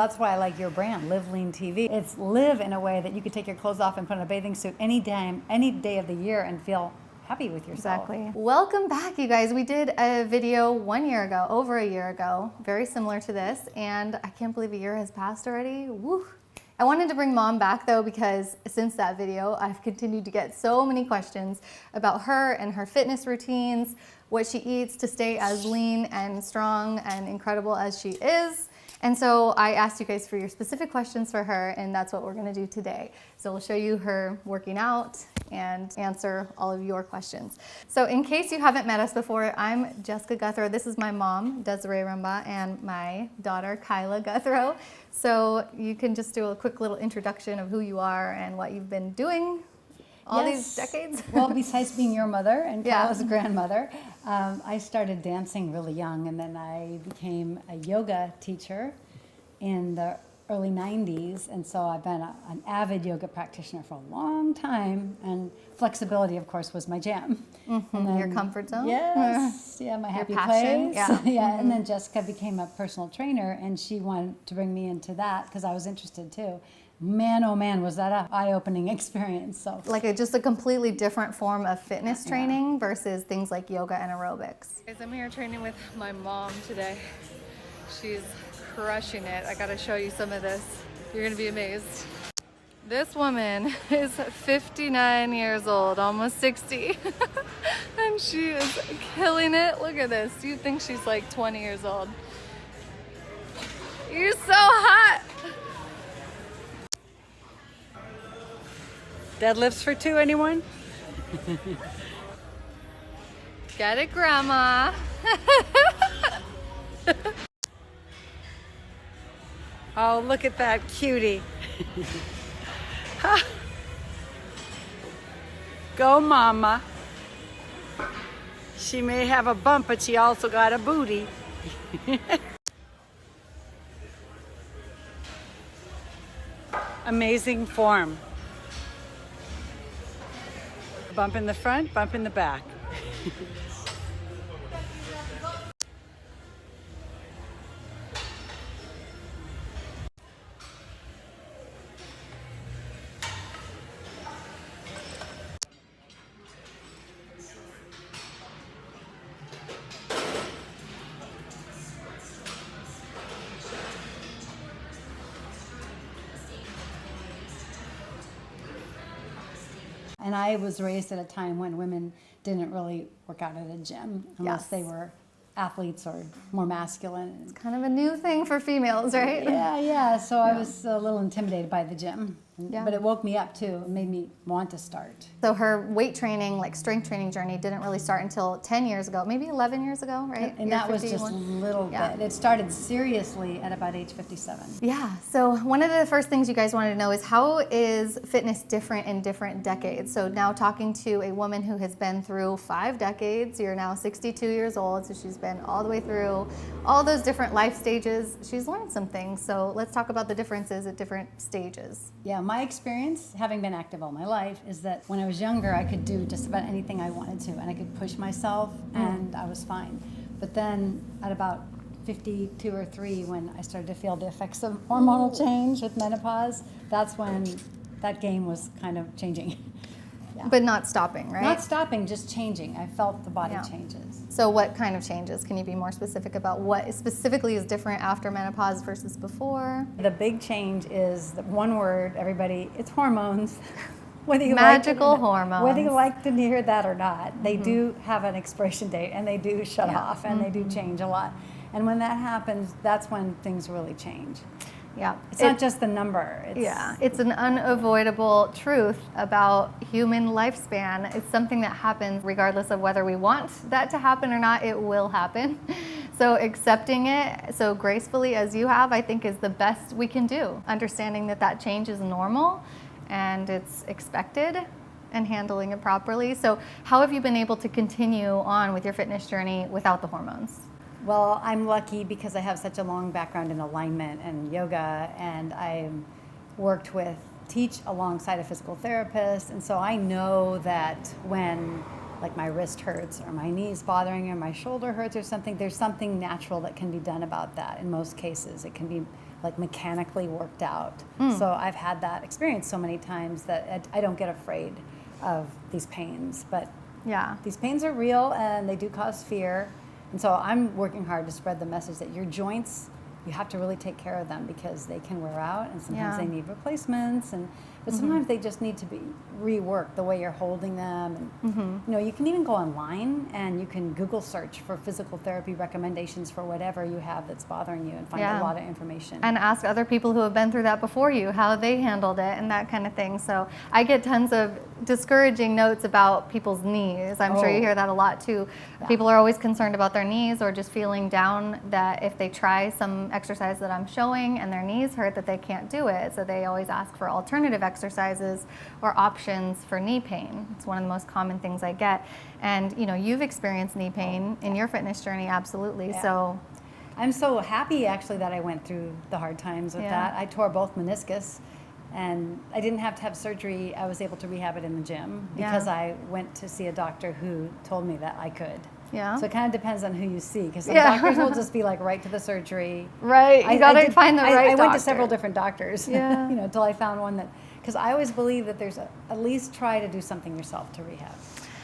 That's why I like your brand, LiveLeanTV. It's live in a way that you could take your clothes off and put on a bathing suit any day of the year and feel happy with yourself. Exactly. Welcome back, you guys. We did a video 1 year ago, over a year ago, very similar to this, and I can't believe a year has passed already. Woo. I wanted to bring Mom back though, because since that video, I've continued to get so many questions about her and her fitness routines, what she eats to stay as lean and strong and incredible as she is. And so I asked you guys for your specific questions for her, and that's what we're gonna do today. So we'll show you her working out and answer all of your questions. So in case you haven't met us before, I'm Jessica Guthrow. This is my mom, Desiree Rumba, and my daughter, Kyla Guthrow. So you can just do a quick little introduction of who you are and what you've been doing all these decades. Well, besides being your mother and Kyla's grandmother, I started dancing really young, and then I became a yoga teacher in the early 90s, and so I've been an avid yoga practitioner for a long time, and flexibility, of course, was my jam. Mm-hmm. And then, your comfort zone? Yes, yeah, my happy passion. place. Yeah, mm-hmm. And then Jessica became a personal trainer, and she wanted to bring me into that because I was interested too. Man, oh man, was that an eye-opening experience. So, like just a completely different form of fitness training versus things like yoga and aerobics. Guys, I'm here training with my mom today. She's crushing it. I gotta show you some of this. You're gonna be amazed. This woman is 59 years old, almost 60. And she is killing it. Look at this. You'd think she's like 20 years old. You're so hot. deadlifts for two, anyone? Get it, Grandma. Oh, look at that cutie. Go, Mama. She may have a bump, but she also got a booty. Amazing form. Bump in the front, bump in the back. And I was raised at a time when women didn't really work out at a gym unless they were athletes or more masculine. It's kind of a new thing for females, right? Yeah. So I was a little intimidated by the gym. But it woke me up too. It made me want to start. So her weight training, like strength training journey didn't really start until 10 years ago, maybe 11 years ago, right? And that was just a little bit. It started seriously at about age 57. Yeah, so one of the first things you guys wanted to know is how is fitness different in different decades? So now talking to a woman who has been through 5 decades, you're now 62 years old, so she's been all the way through all those different life stages. She's learned some things, so let's talk about the differences at different stages. Yeah, my experience, having been active all my life, is that when I was younger, I could do just about anything I wanted to, and I could push myself, and I was fine. But then at about 52 or 3, when I started to feel the effects of hormonal change with menopause, that's when that game was kind of changing. But not stopping, right? Not stopping, just changing. I felt the body changes. So what kind of changes? Can you be more specific about what specifically is different after menopause versus before? The big change is the one word, everybody, it's hormones. Magical hormones. Whether you like to hear that or not, they do have an expiration date, and they do shut off, and they do change a lot. And when that happens, that's when things really change. Yeah. It's not just the number. It's an unavoidable truth about human lifespan. It's something that happens regardless of whether we want that to happen or not, it will happen. So accepting it so gracefully as you have, I think is the best we can do. Understanding that that change is normal and it's expected and handling it properly. So how have you been able to continue on with your fitness journey without the hormones? Well, I'm lucky because I have such a long background in alignment and yoga, and I teach alongside a physical therapist, and so I know that when like my wrist hurts or my knee's bothering or my shoulder hurts or something, there's something natural that can be done about that in most cases. It can be like mechanically worked out. So I've had that experience so many times that I don't get afraid of these pains. But Yeah. these pains are real and they do cause fear. And so I'm working hard to spread the message that your joints, you have to really take care of them because they can wear out and sometimes Yeah. they need replacements, but sometimes they just need to be reworked, the way you're holding them. And you know, you can even go online and you can Google search for physical therapy recommendations for whatever you have that's bothering you and find Yeah. a lot of information. And ask other people who have been through that before you how they handled it and that kind of thing. So I get tons of discouraging notes about people's knees. I'm sure you Oh. hear that a lot too. Yeah. People are always concerned about their knees or just feeling down that if they try some exercise that I'm showing and their knees hurt that they can't do it. So they always ask for alternative exercises or options for knee pain. It's one of the most common things I get. And you know, you've experienced knee pain in your fitness journey, absolutely. Yeah. So I'm so happy actually that I went through the hard times with Yeah. that. I tore both meniscus and I didn't have to have surgery. I was able to rehab it in the gym because Yeah. I went to see a doctor who told me that I could. yeah. So it kind of depends on who you see because some Yeah. doctors will just be like right to the surgery. Right, you gotta find the right I went doctor. to several different doctors, Yeah. you know, until I found one that, because I always believe that there's at least try to do something yourself to rehab.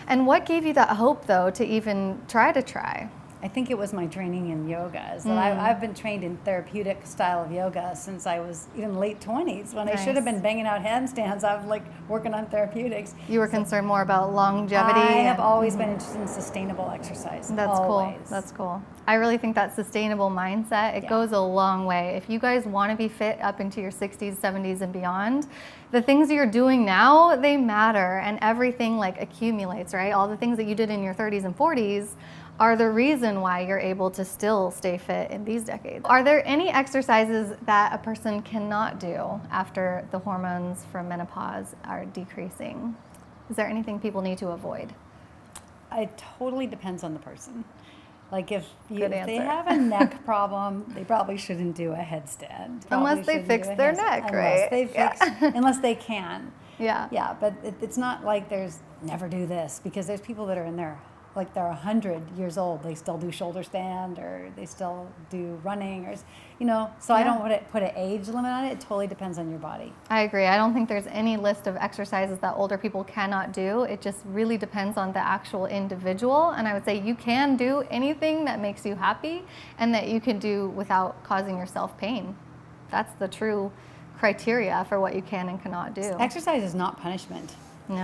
And what gave you that hope, though, to even try? I think it was my training in yoga. Is that I've been trained in therapeutic style of yoga since I was even late 20s. When I should have Nice. been banging out handstands, I was like working on therapeutics. You were concerned more about longevity. I have and- always been interested in sustainable exercise. That's always. cool. That's cool. I really think that sustainable mindset, it Yeah. goes a long way. If you guys want to be fit up into your 60s, 70s, and beyond, the things you're doing now, they matter, and everything like accumulates, right? All the things that you did in your 30s and 40s are the reason why you're able to still stay fit in these decades. Are there any exercises that a person cannot do after the hormones from menopause are decreasing? Is there anything people need to avoid? It totally depends on the person. Like if Good they answer. have a neck problem, they probably shouldn't do a headstand. Unless they fix their neck, right? Unless they fix, unless they can. Yeah. Yeah, but it's not like there's never do this, because there's people that are in there, like they're 100 years old, they still do shoulder stand or they still do running, or you know. So I Yeah. don't put an age limit on it. It totally depends on your body. I agree. I don't think there's any list of exercises that older people cannot do. It just really depends on the actual individual. And I would say you can do anything that makes you happy and that you can do without causing yourself pain. That's the true criteria for what you can and cannot do. Exercise is not punishment. No,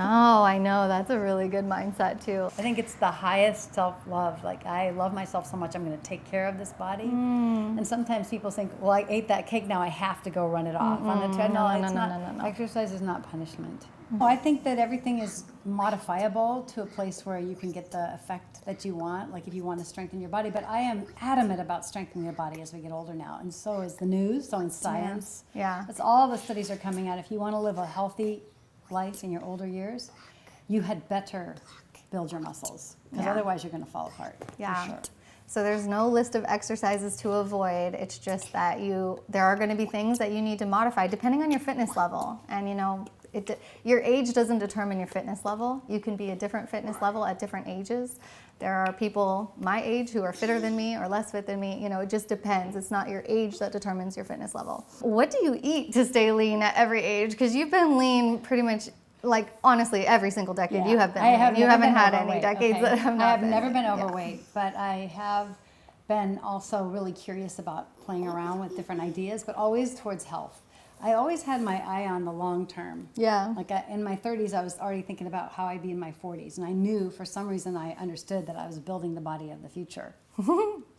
I know. That's a really good mindset too. I think it's the highest self-love. Like, I love myself so much, I'm going to take care of this body. And sometimes people think, well, I ate that cake, now I have to go run it off on the treadmill. No, It's no, not. no. Exercise is not punishment. Well, I think that everything is modifiable to a place where you can get the effect that you want, like if you want to strengthen your body. But I am adamant about strengthening your body as we get older now. And so is the news, so is science. Yeah. That's all the studies are coming out. If you want to live a healthy life in your older years, you had better build your muscles, because Yeah. otherwise you're going to fall apart. Yeah. For sure. So there's no list of exercises to avoid. It's just that there are going to be things that you need to modify depending on your fitness level. And you know, your age doesn't determine your fitness level. You can be a different fitness level at different ages. There are people my age who are fitter than me or less fit than me. You know, it just depends. It's not your age that determines your fitness level. What do you eat to stay lean at every age? Because you've been lean pretty much, like, honestly, every single decade you have been lean. You never haven't been had any overweight, decades okay? that have not I have been never been lean. Yeah. overweight, but I have been also really curious about playing around with different ideas, but always towards health. I always had my eye on the long term. Yeah. Like in my 30s, I was already thinking about how I'd be in my 40s, and I knew for some reason I understood that I was building the body of the future.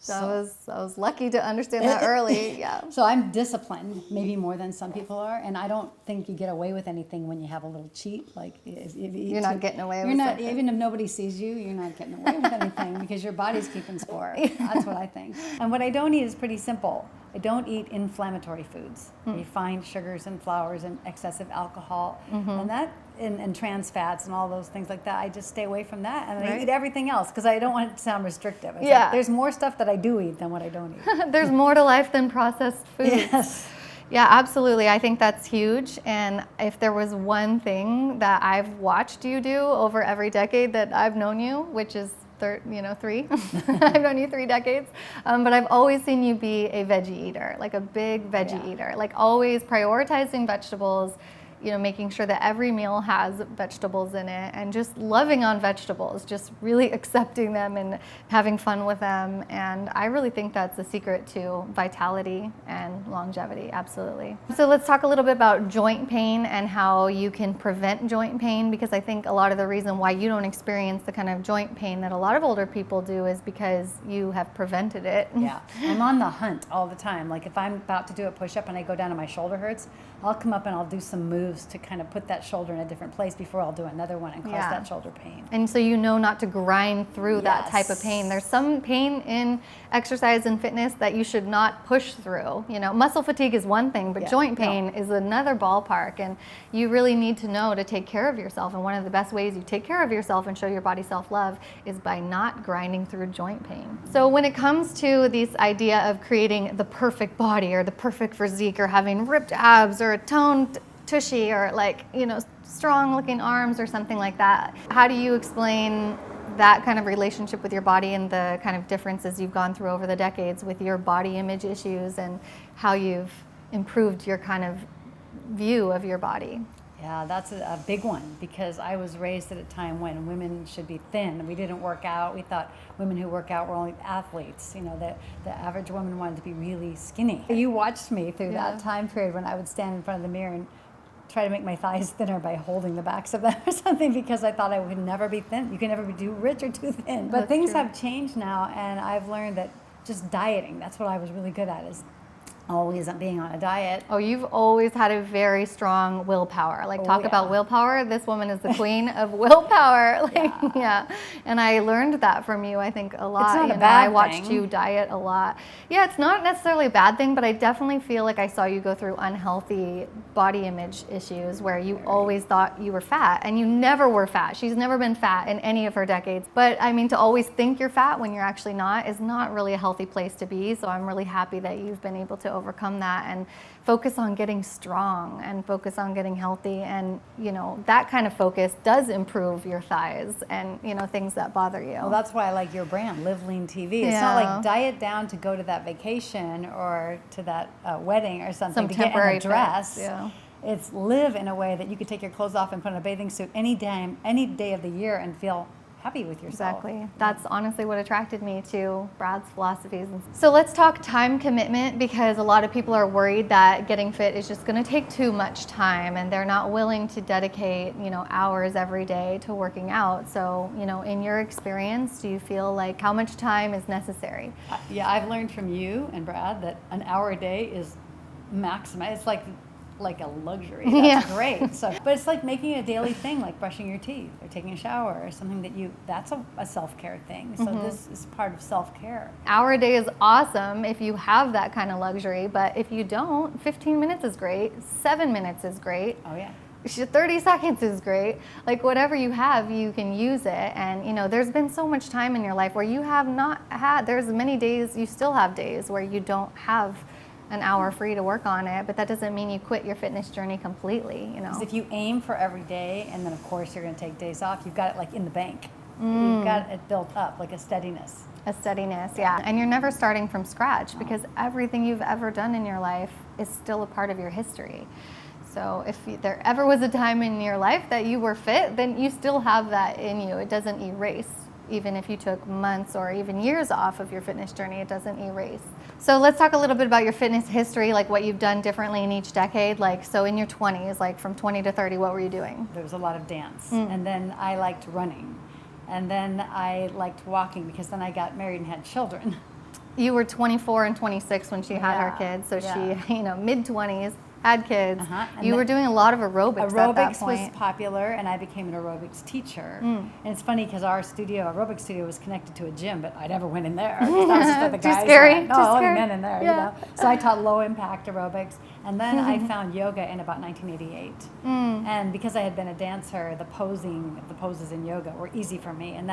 I was lucky to understand that early. Yeah. So I'm disciplined, maybe more than some people are, and I don't think you get away with anything when you have a little cheat. Like if you eat You're not getting away you're with not, something. even if nobody sees you, you're not getting away with anything because your body's keeping score. That's what I think. And what I don't eat is pretty simple. I don't eat inflammatory foods, refined sugars and flours and excessive alcohol, and that and trans fats and all those things like that. I just stay away from that, and I Right. eat everything else because I don't want it to sound restrictive. It's Yeah. like, there's more stuff that I do eat than what I don't eat. There's more to life than processed foods. Yes. Yeah, absolutely. I think that's huge. And if there was one thing that I've watched you do over every decade that I've known you, which is 3. I've known you 3 decades. But I've always seen you be a veggie eater, like a big veggie eater, like always prioritizing vegetables, making sure that every meal has vegetables in it, and just loving on vegetables, just really accepting them and having fun with them. And I really think that's the secret to vitality and longevity, absolutely. So let's talk a little bit about joint pain and how you can prevent joint pain, because I think a lot of the reason why you don't experience the kind of joint pain that a lot of older people do is because you have prevented it. Yeah, I'm on the hunt all the time. Like if I'm about to do a push-up and I go down and my shoulder hurts, I'll come up and I'll do some moves to kind of put that shoulder in a different place before I'll do another one and cause that shoulder pain. And so not to grind through that type of pain. There's some pain in exercise and fitness that you should not push through. Muscle fatigue is one thing, but joint pain is another ballpark. And you really need to know to take care of yourself. And one of the best ways you take care of yourself and show your body self-love is by not grinding through joint pain. So when it comes to this idea of creating the perfect body or the perfect physique or having ripped abs or a toned tushy or strong looking arms or something like that, how do you explain that kind of relationship with your body and the kind of differences you've gone through over the decades with your body image issues and how you've improved your kind of view of your body? Yeah, that's a big one, because I was raised at a time when women should be thin. We didn't work out. We thought women who work out were only athletes. The average woman wanted to be really skinny. You watched me through that time period when I would stand in front of the mirror and try to make my thighs thinner by holding the backs of them or something, because I thought I would never be thin. You can never be too rich or too thin. But things have changed now, and I've learned that just dieting, that's what I was really good at, is always being on a diet. Oh, you've always had a very strong willpower. Talk about willpower. This woman is the queen of willpower. And I learned that from you, I think, a lot. It's not a bad I watched thing. you diet a lot. Yeah, it's not necessarily a bad thing, but I definitely feel like I saw you go through unhealthy body image issues where you always thought you were fat, and you never were fat. She's never been fat in any of her decades. But I mean, to always think you're fat when you're actually not is not really a healthy place to be. So I'm really happy that you've been able to overcome that and focus on getting strong and focus on getting healthy. And that kind of focus does improve your thighs and things that bother you. Well, that's why I like your brand, LiveLeanTV. It's not like diet down to go to that vacation or to that wedding or something to get in a dress. It's live in a way that you could take your clothes off and put on a bathing suit any day of the year and feel happy with yourself. Exactly. That's honestly what attracted me to Brad's philosophies. So let's talk time commitment, because a lot of people are worried that getting fit is just going to take too much time and they're not willing to dedicate, hours every day to working out. So, in your experience, do you feel like how much time is necessary? Yeah, I've learned from you and Brad that an hour a day is maximum. It's like a luxury. That's great. So, but it's like making it a daily thing, like brushing your teeth or taking a shower or something that's a self-care thing. So this is part of self-care. Hour a day is awesome if you have that kind of luxury, but if you don't, 15 minutes is great, 7 minutes is great. Oh yeah. 30 seconds is great. Whatever you have, you can use it. And there's been so much time in your life where you have not had, there's many days, you still have days where you don't have an hour free to work on it, but that doesn't mean you quit your fitness journey completely. Because if you aim for every day, and then of course you're going to take days off, you've got it in the bank. You've got it built up, like a steadiness. A steadiness, yeah. And you're never starting from scratch, because everything you've ever done in your life is still a part of your history. So if there ever was a time in your life that you were fit, then you still have that in you. It doesn't erase. Even if you took months or even years off of your fitness journey, it doesn't erase. So let's talk a little bit about your fitness history, like what you've done differently in each decade. So in your 20s, from 20 to 30, what were you doing? There was a lot of dance. And then I liked running. And then I liked walking, because then I got married and had children. You were 24 and 26 when she had her kids. So she, mid-20s. Had kids. You were doing a lot of aerobics at that point. Aerobics was popular, and I became an aerobics teacher. And it's funny because our aerobics studio was connected to a gym, but I never went in there. That was just where the guys Too scary. went. No, only men in there. So I taught low impact aerobics, and then I found yoga in about 1988. And because I had been a dancer, the poses in yoga were easy for me, and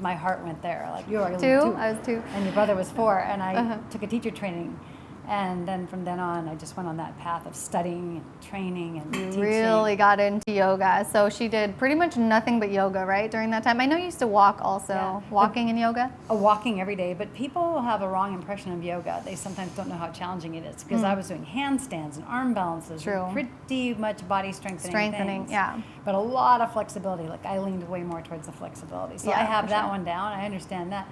my heart went there. You were 2. I was 2. And your brother was 4, and I took a teacher training. And then from then on, I just went on that path of studying and training and teaching. Really got into yoga. So she did pretty much nothing but yoga, right, during that time? I know you used to walk also. Yeah. Walking and yoga? Walking every day, but people have a wrong impression of yoga. They sometimes don't know how challenging it is because I was doing handstands and arm balances. True. And pretty much body strengthening things. Yeah. But a lot of flexibility. Like I leaned way more towards the flexibility. So Yeah, I have for that sure. one down. I understand that.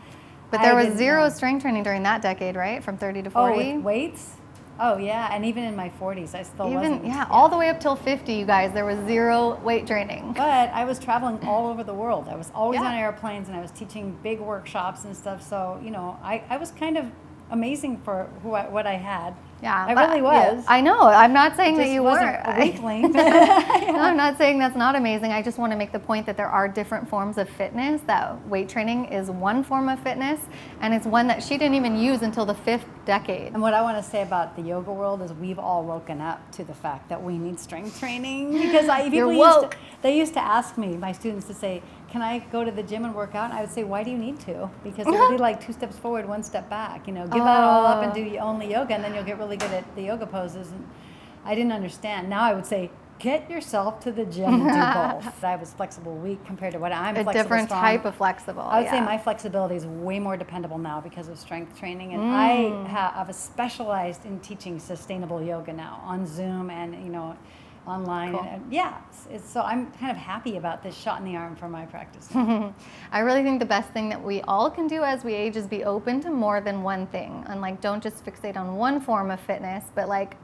But there I was didn't zero know. strength training during that decade, right? From 30 to Oh, 40? with weights? Oh yeah, and even in my 40s, I still wasn't. Yeah, all the way up till 50, you guys, there was zero weight training. But I was traveling all over the world. I was always Yeah. on airplanes, and I was teaching big workshops and stuff. So you know, I was kind of amazing for what I had. Yeah, I but- really was. I know. I'm not saying that Just you wasn't weren't. a weakling. No, I'm not saying that's not amazing. I just want to make the point that there are different forms of fitness. That weight training is one form of fitness, and it's one that she didn't even use until the 5th decade. And what I want to say about the yoga world is we've all woken up to the fact that we need strength training because You're woke. They used to ask me, my students, to say, "Can I go to the gym and work out?" And I would say, "Why do you need to?" Because it would be like 2 steps forward, 1 step back. You know, give that all up and do only yoga, and then you'll get really good at the yoga poses. And I didn't understand. Now I would say, get yourself to the gym and do both. I was flexible weak compared to what I'm A flexible different strong. type of flexible. I would say yeah. my flexibility is way more dependable now because of strength training, and I have specialized in teaching sustainable yoga now on Zoom and online. Cool. And yeah, so I'm kind of happy about this shot in the arm for my practice. I really think the best thing that we all can do as we age is be open to more than one thing, and like don't just fixate on one form of fitness, but like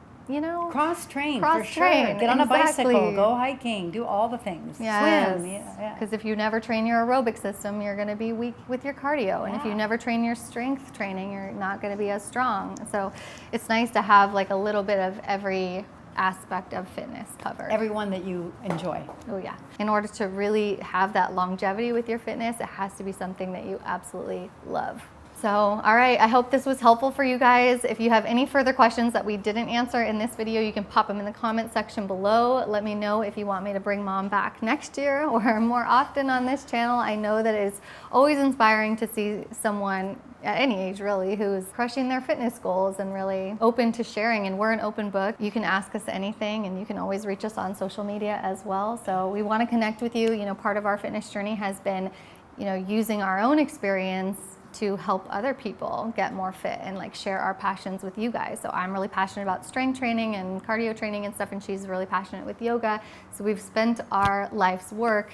Cross train for Cross-train, sure. Get on a bicycle, exactly. go hiking, do all the things. Yes. Swim. Yeah. Because if you never train your aerobic system, you're going to be weak with your cardio. And if you Yeah. never train your strength training, you're not going to be as strong. So it's nice to have like a little bit of every aspect of fitness covered. Everyone that you enjoy. Oh yeah. In order to really have that longevity with your fitness, it has to be something that you absolutely love. So, all right, I hope this was helpful for you guys. If you have any further questions that we didn't answer in this video, you can pop them in the comment section below. Let me know if you want me to bring Mom back next year or more often on this channel. I know that it's always inspiring to see someone at any age really who's crushing their fitness goals and really open to sharing, and we're an open book. You can ask us anything, and you can always reach us on social media as well. So we want to connect with you. Part of our fitness journey has been using our own experience to help other people get more fit and like share our passions with you guys. So I'm really passionate about strength training and cardio training and stuff, and she's really passionate with yoga. So we've spent our life's work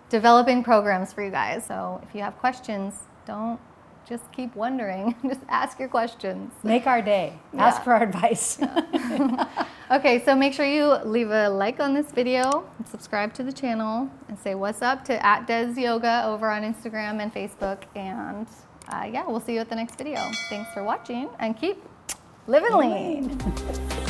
developing programs for you guys. So if you have questions, don't just keep wondering, just ask your questions. Make our day. Yeah. Ask for our advice. Okay, so make sure you leave a like on this video and subscribe to the channel and say what's up to @DesYoga over on Instagram and Facebook. And yeah, we'll see you at the next video. Thanks for watching and keep living lean.